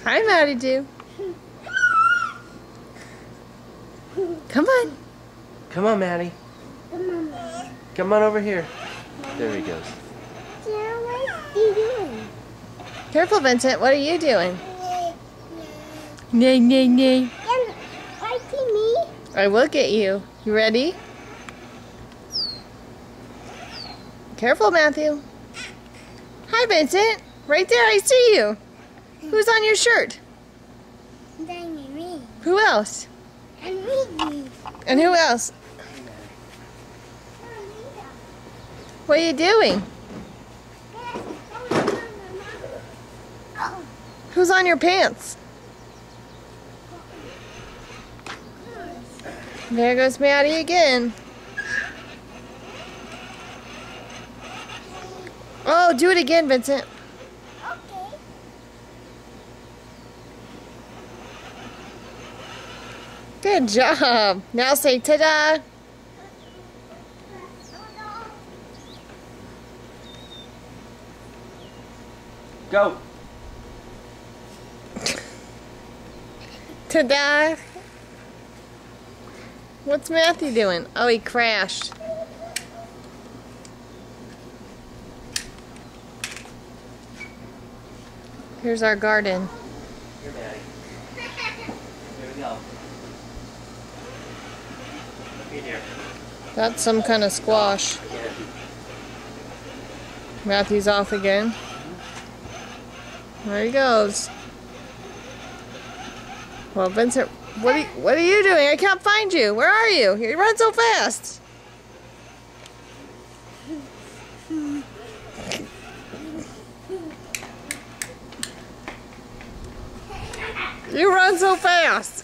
Hi, Maddie Doo. Come on. Come on, Maddie. Come on over here. There he goes. What are you doing? Careful, Vincent. What are you doing? Nay, nay, nay. Fighting me? I will get you. You ready? Careful, Matthew. Hi, Vincent. Right there, I see you. Who's on your shirt? Me. Who else? And me. And who else? What are you doing? Who's on your pants? There goes Maddie again. Oh, do it again, Vincent. Okay. Good job. Now say ta-da. Go. Ta-da. What's Matthew doing? Oh, he crashed. Here's our garden. Here, Maddie. Here we go. Look in here. That's some kind of squash. Again. Matthew's off again. There he goes. Well, Vincent, what are you doing? I can't find you. Where are you? You run so fast. You run so fast.